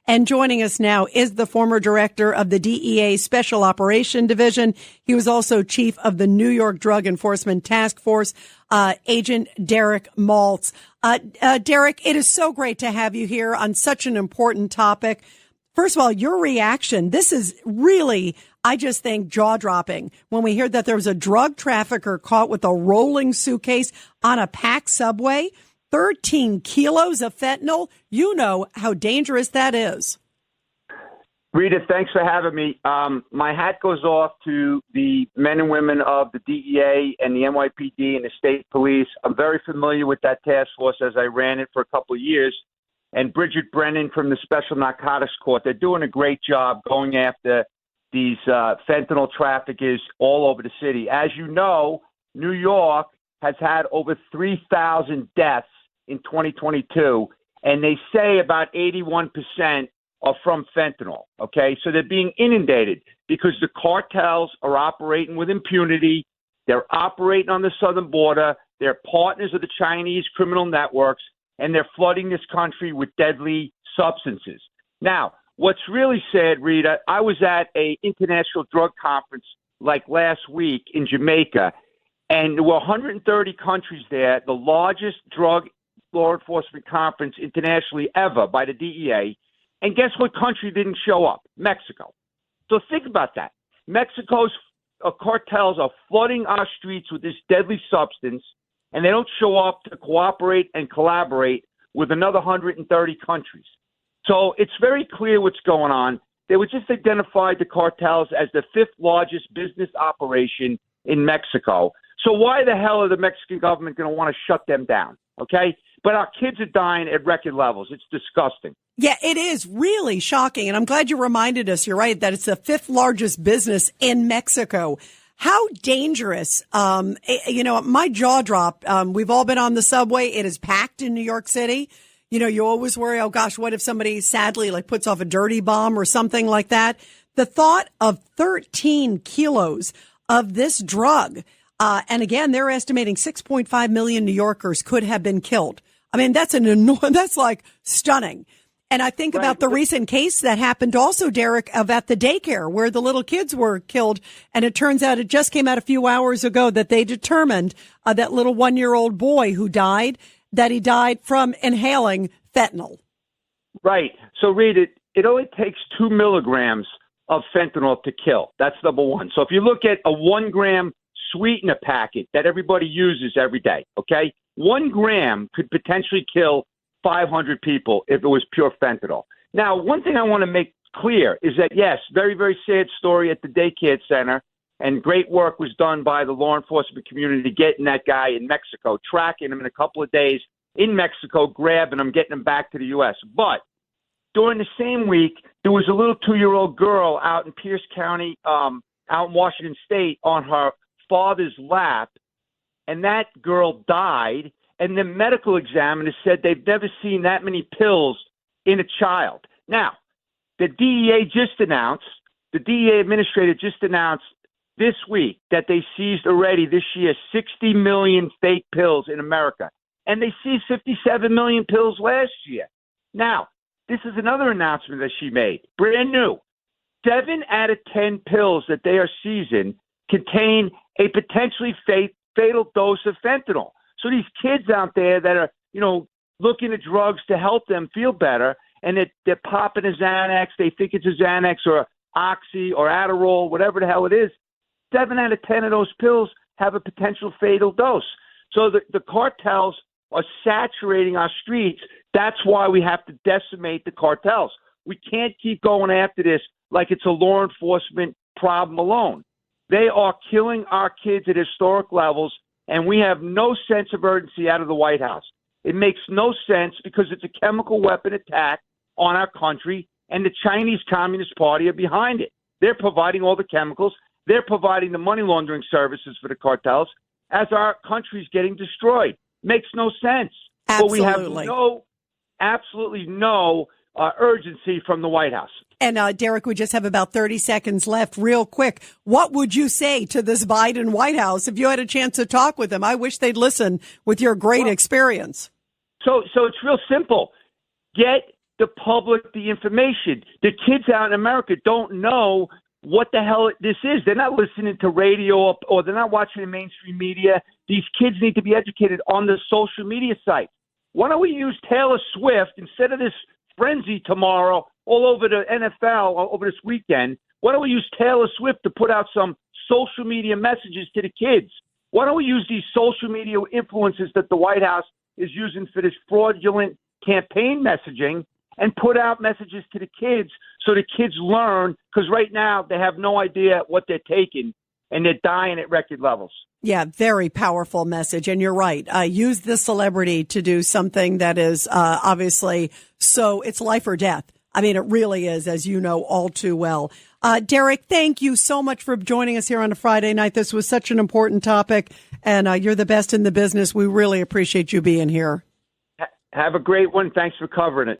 And joining us now is the former director of the DEA Special Operation Division. He was also chief of the New York Drug Enforcement Task Force, Agent Derek Maltz. Derek, it is so great to have you here on such an important topic. First of all, your reaction, this is really, I just think, jaw-dropping when we hear that there was a drug trafficker caught with a rolling suitcase on a packed subway. 13 kilos of fentanyl. You know how dangerous that is. Rita, thanks for having me. My hat goes off to the men and women of the DEA and the NYPD and the state police. I'm very familiar with that task force as I ran it for a couple of years. And Bridget Brennan from the Special Narcotics Court, they're doing a great job going after these fentanyl traffickers all over the city. As you know, New York has had over 3,000 deaths in 2022, and they say about 81% are from fentanyl, okay? So they're being inundated because the cartels are operating with impunity. They're operating on the southern border. They're partners of the Chinese criminal networks, and they're flooding this country with deadly substances. Now, what's really sad, Rita, I was at a international drug conference like last week in Jamaica, and there were 130 countries there, the largest drug law enforcement conference internationally ever by the DEA. And guess what country didn't show up? Mexico. So think about that. Mexico's cartels are flooding our streets with this deadly substance, and they don't show up to cooperate and collaborate with another 130 countries. So it's very clear what's going on. They were just identified the cartels as the fifth largest business operation in Mexico. So why the hell are the Mexican government going to want to shut them down? Okay? But our kids are dying at record levels. It's disgusting. Yeah, it is really shocking. And I'm glad you reminded us, you're right, that it's the fifth largest business in Mexico. How dangerous, my jaw dropped. We've all been on the subway. It is packed in New York City. You know, you always worry, oh gosh, what if somebody sadly puts off a dirty bomb or something like that? The thought of 13 kilos of this drug. And again, they're estimating 6.5 million New Yorkers could have been killed. I mean, that's stunning. And I think about the recent case that happened also, Derek, of at the daycare where the little kids were killed. And it turns out it just came out a few hours ago that they determined that little 1-year-old boy who died, that he died from inhaling fentanyl. Right. So, read it. It only takes 2 milligrams of fentanyl to kill. That's number one. So if you look at a 1 gram sweetener packet that everybody uses every day, okay, 1 gram could potentially kill 500 people if it was pure fentanyl. Now, one thing I want to make clear is that, yes, very, very sad story at the daycare center, and great work was done by the law enforcement community getting that guy in Mexico, tracking him in a couple of days in Mexico, grabbing him, getting him back to the U.S. But during the same week, there was a little 2-year-old girl out in Pierce County, out in Washington State, on her father's lap, and that girl died. And the medical examiner said they've never seen that many pills in a child. Now, the DEA administrator just announced this week that they seized already this year 60 million fake pills in America. And they seized 57 million pills last year. Now, this is another announcement that she made, brand new. 7 out of 10 pills that they are seizing contain a potentially fatal dose of fentanyl. So these kids out there that are, looking at drugs to help them feel better, and they're popping a Xanax, they think it's a Xanax or Oxy or Adderall, whatever the hell it is, 7 out of 10 of those pills have a potential fatal dose. So the cartels are saturating our streets. That's why we have to decimate the cartels. We can't keep going after this like it's a law enforcement problem alone. They are killing our kids at historic levels, and we have no sense of urgency out of the White House. It makes no sense because it's a chemical weapon attack on our country, and the Chinese Communist Party are behind it. They're providing all the chemicals. They're providing the money laundering services for the cartels as our country's getting destroyed. Makes no sense. Absolutely. But we have absolutely no urgency from the White House. And Derek, we just have about 30 seconds left. Real quick, what would you say to this Biden White House if you had a chance to talk with them? I wish they'd listen with your great experience. So it's real simple. Get the public the information. The kids out in America don't know what the hell this is. They're not listening to radio or they're not watching the mainstream media. These kids need to be educated on the social media site. Why don't we use Taylor Swift instead of this frenzy tomorrow all over the NFL over this weekend? Why don't we use Taylor Swift to put out some social media messages to the kids? Why don't we use these social media influences that the White House is using for this fraudulent campaign messaging and put out messages to the kids so the kids learn? Because right now they have no idea what they're taking and they're dying at record levels. Yeah, very powerful message. And you're right. Use this celebrity to do something that is obviously so it's life or death. I mean, it really is, as you know all too well. Derek, thank you so much for joining us here on a Friday night. This was such an important topic, and you're the best in the business. We really appreciate you being here. Have a great one. Thanks for covering it.